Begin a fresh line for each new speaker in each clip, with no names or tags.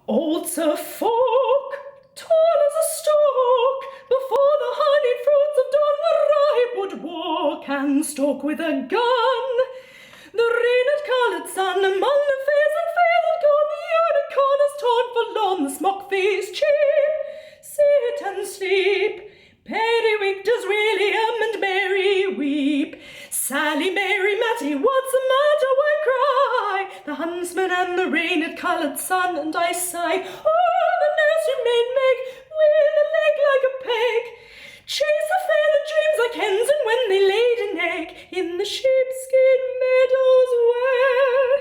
Old Sir Faulk, tall as a stalk, before the honeyed fruits of dawn were ripe, would walk and stalk with a gun. The rain had coloured sun among the fays and fair that gone, the unicorn is torn forlorn, the smock fees cheap. Sit and sleep, periwig does William and Mary weep. Sally, Mary, Matty, what's the matter? Why cry? The huntsman and the rain had coloured sun, and I sigh. Oh, the nursery maid Meg, with a leg like a peg, chase the feathered dreams like hens, and when they laid an egg in the sheepskin meadows where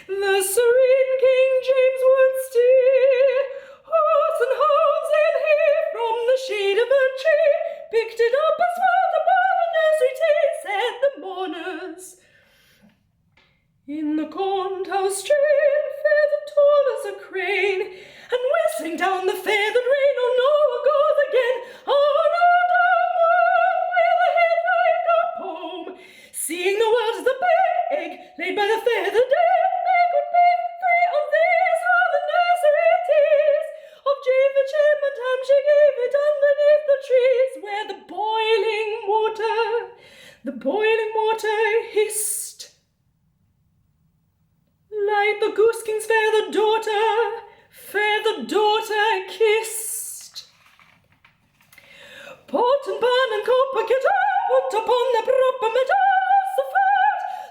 the serene King James would steer, horse and hounds they'd hear from the shade of a tree, picked it up and swelled above a nursery tea, said the mourners. In the corn house strain, feathered tall as a crane, and whistling down the feathered rain, oh no, a goes again, oh no, down with a head like a poem, seeing the world as a egg laid by the feathered egg, Meg would pick three of these, how the nursery it is, of Java, Chim, and Ham, she gave it underneath the trees, where the boiling water hissed, like the goose king's feathered daughter kissed. Pot and pan and copper kettle, put upon the proper metal,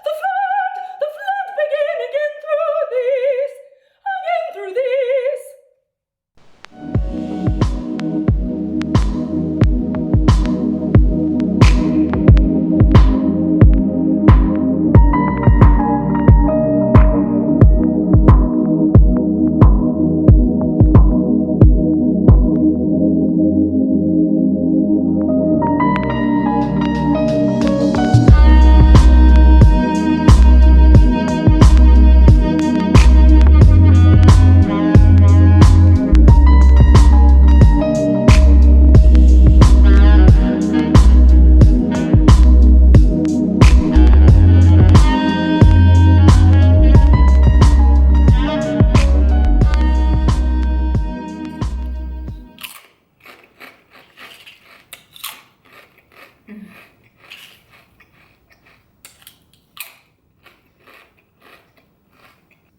the flood begin again through these.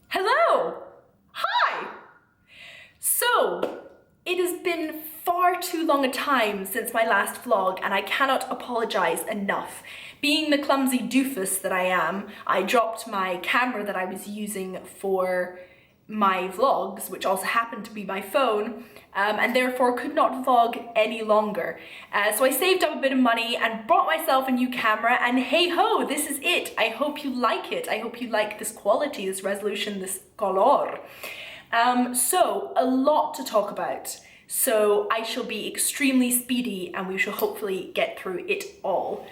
Hello! Hi! So, it has been far too long a time since my last vlog, and I cannot apologise enough. Being the clumsy doofus that I am, I dropped my camera that I was using for my vlogs, which also happened to be my phone, and therefore could not vlog any longer. So I saved up a bit of money and bought myself a new camera, and hey ho, this is it. I hope you like it. I hope you like this quality, this resolution, this color. So a lot to talk about. So I shall be extremely speedy and we shall hopefully get through it all.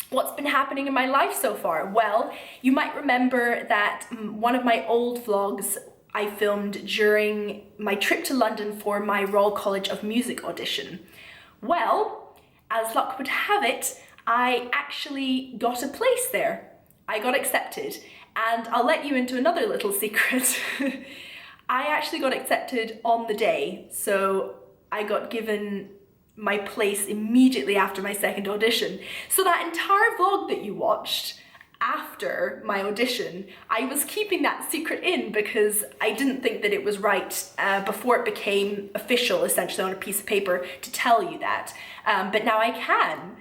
What's been happening in my life so far? Well, you might remember that one of my old vlogs I filmed during my trip to London for my Royal College of Music audition. Well, as luck would have it, I actually got a place there. I got accepted, and I'll let you into another little secret. I actually got accepted on the day, so I got given my place immediately after my second audition. So that entire vlog that you watched after my audition, I was keeping that secret in because I didn't think that it was right before it became official, essentially on a piece of paper, to tell you that. But now I can.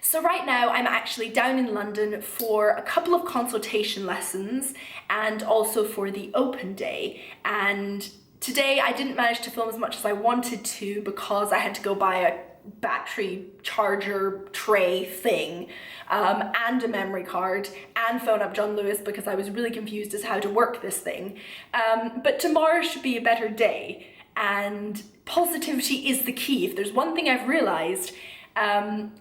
So right now I'm actually down in London for a couple of consultation lessons and also for the open day. And today I didn't manage to film as much as I wanted to because I had to go buy a battery charger tray thing and a memory card and phone up John Lewis because I was really confused as how to work this thing. But tomorrow should be a better day, and positivity is the key. If there's one thing I've realised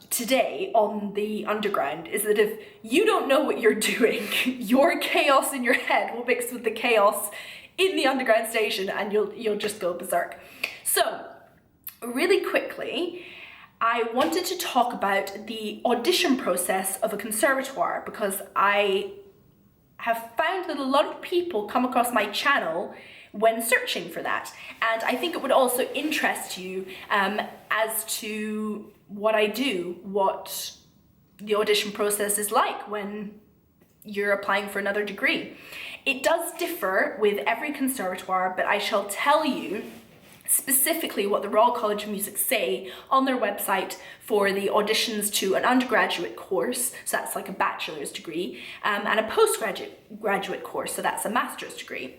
today on the underground is that if you don't know what you're doing, your chaos in your head will mix with the chaos in the underground station and you'll just go berserk. So really quickly, I wanted to talk about the audition process of a conservatoire because I have found that a lot of people come across my channel when searching for that. And I think it would also interest you as to what I do, what the audition process is like when you're applying for another degree. It does differ with every conservatoire, but I shall tell you specifically what the Royal College of Music say on their website for the auditions to an undergraduate course, so that's like a bachelor's degree, and a postgraduate course, so that's a master's degree.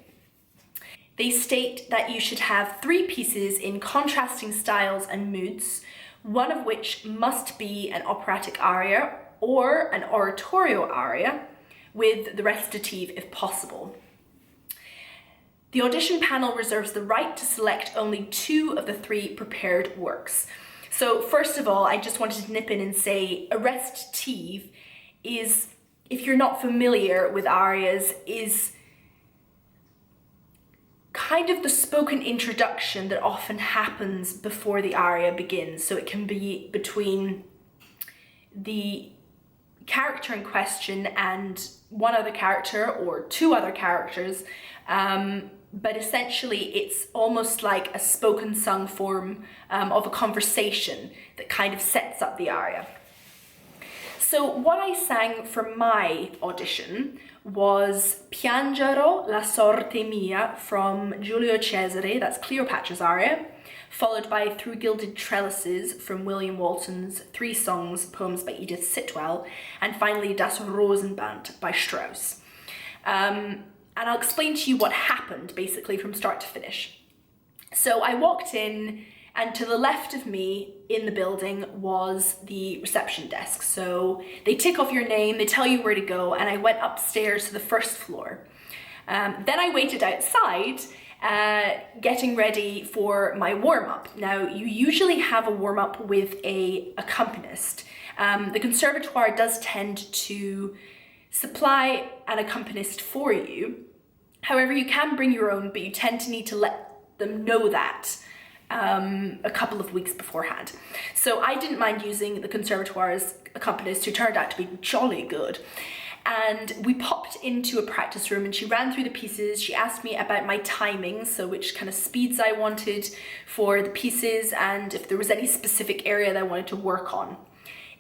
They state that you should have 3 pieces in contrasting styles and moods, one of which must be an operatic aria or an oratorio aria, with the recitative if possible. The audition panel reserves the right to select only 2 of the 3 prepared works. So first of all, I just wanted to nip in and say a recitative is, if you're not familiar with arias, is kind of the spoken introduction that often happens before the aria begins. So it can be between the character in question and one other character or 2 other characters, but essentially it's almost like a spoken sung form of a conversation that kind of sets up the aria. So what I sang for my audition was Piangero la sorte mia from Giulio Cesare, that's Cleopatra's aria, followed by Through Gilded Trellises from William Walton's 3 songs, poems by Edith Sitwell, and finally Das Rosenband by Strauss. And I'll explain to you what happened basically from start to finish. So I walked in, and to the left of me in the building was the reception desk. So they tick off your name, they tell you where to go, and I went upstairs to the first floor. Then I waited outside, getting ready for my warm-up. Now, you usually have a warm-up with an accompanist. The conservatoire does tend to supply an accompanist for you. However, you can bring your own, but you tend to need to let them know that a couple of weeks beforehand. So I didn't mind using the conservatoire's accompanist, who turned out to be jolly good. And we popped into a practice room and she ran through the pieces. She asked me about my timing, so which kind of speeds I wanted for the pieces and if there was any specific area that I wanted to work on.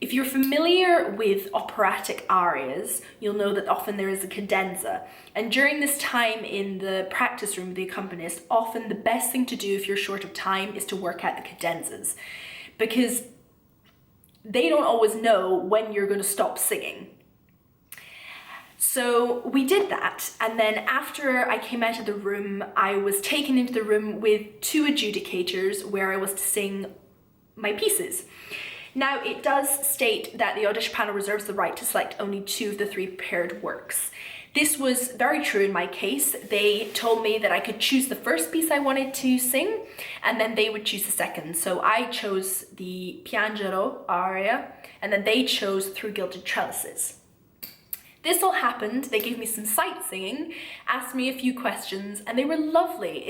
If you're familiar with operatic arias, you'll know that often there is a cadenza. And during this time in the practice room with the accompanist, often the best thing to do if you're short of time is to work out the cadenzas, because they don't always know when you're going to stop singing. So we did that, and then after I came out of the room, I was taken into the room with 2 adjudicators where I was to sing my pieces. Now, it does state that the audition panel reserves the right to select only 2 of the 3 prepared works. This was very true in my case. They told me that I could choose the first piece I wanted to sing, and then they would choose the second. So I chose the Piangero aria, and then they chose Through Gilded Trellises. This all happened, they gave me some sight singing, asked me a few questions, and they were lovely.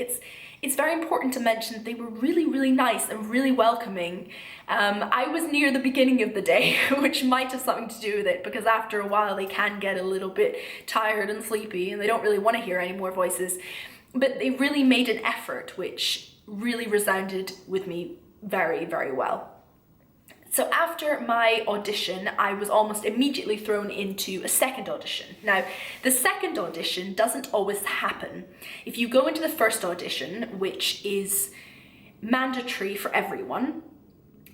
It's very important to mention they were really, really nice and really welcoming. I was near the beginning of the day, which might have something to do with it, because after a while they can get a little bit tired and sleepy and they don't really want to hear any more voices. But they really made an effort, which really resounded with me very, very well. So after my audition, I was almost immediately thrown into a second audition. Now, the second audition doesn't always happen. If you go into the first audition, which is mandatory for everyone,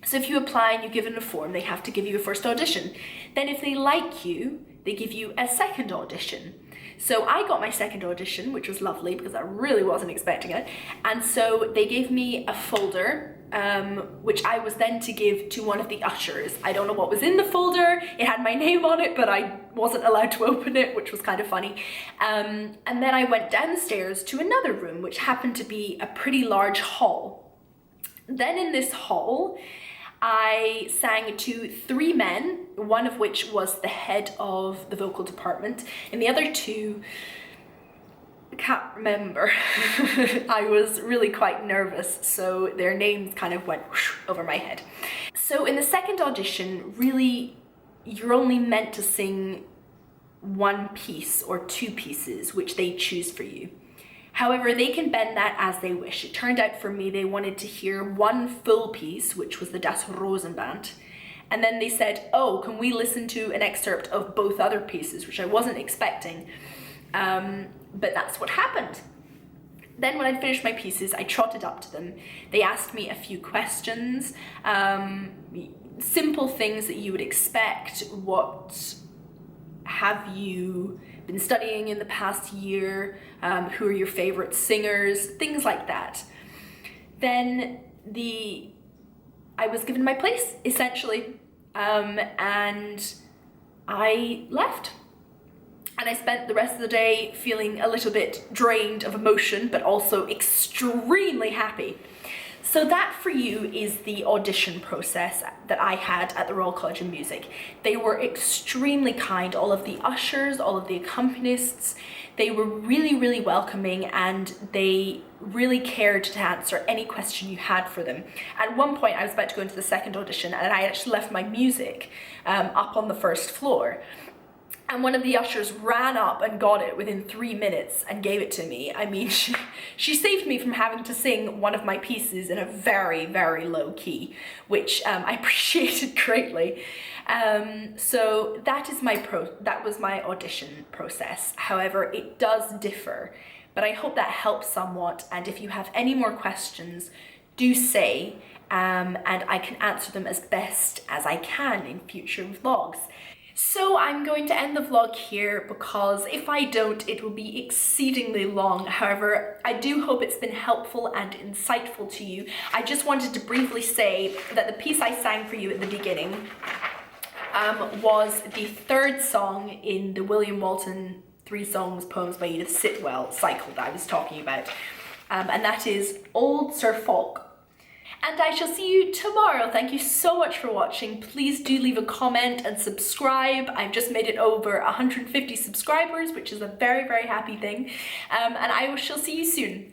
so if you apply and you give in a form, they have to give you a first audition. Then if they like you, they give you a second audition. So I got my second audition, which was lovely because I really wasn't expecting it. And so they gave me a folder, which I was then to give to one of the ushers. I don't know what was in the folder. It had my name on it, but I wasn't allowed to open it, which was kind of funny. And then I went down the stairs to another room, which happened to be a pretty large hall. Then in this hall, I sang to 3 men, one of which was the head of the vocal department, and the other 2, I can't remember. I was really quite nervous, so their names kind of went whoosh over my head. So in the second audition, really, you're only meant to sing 1 piece or 2 pieces, which they choose for you. However, they can bend that as they wish. It turned out for me they wanted to hear one full piece, which was the Das Rosenband, and then they said, oh, can we listen to an excerpt of both other pieces, which I wasn't expecting, but that's what happened. Then when I finished my pieces, I trotted up to them. They asked me a few questions, simple things that you would expect. What have you been studying in the past year? Who are your favorite singers? Things like that. Then I was given my place, essentially, and I left. And I spent the rest of the day feeling a little bit drained of emotion, but also extremely happy. So that for you is the audition process that I had at the Royal College of Music. They were extremely kind, all of the ushers, all of the accompanists. They were really, really welcoming, and they really cared to answer any question you had for them. At one point I was about to go into the second audition, and I actually left my music up on the first floor. And one of the ushers ran up and got it within 3 minutes and gave it to me. I mean, she saved me from having to sing one of my pieces in a very, very low key, which I appreciated greatly. So that was my audition process. However, it does differ, but I hope that helps somewhat. And if you have any more questions, do say, and I can answer them as best as I can in future vlogs. So I'm going to end the vlog here, because if I don't, it will be exceedingly long. However, I do hope it's been helpful and insightful to you. I just wanted to briefly say that the piece I sang for you at the beginning was the third song in the William Walton 3 Songs Poems by Edith Sitwell cycle that I was talking about. And that is Old Sir Faulk. And I shall see you tomorrow. Thank you so much for watching. Please do leave a comment and subscribe. I've just made it over 150 subscribers, which is a very, very happy thing. And I shall see you soon.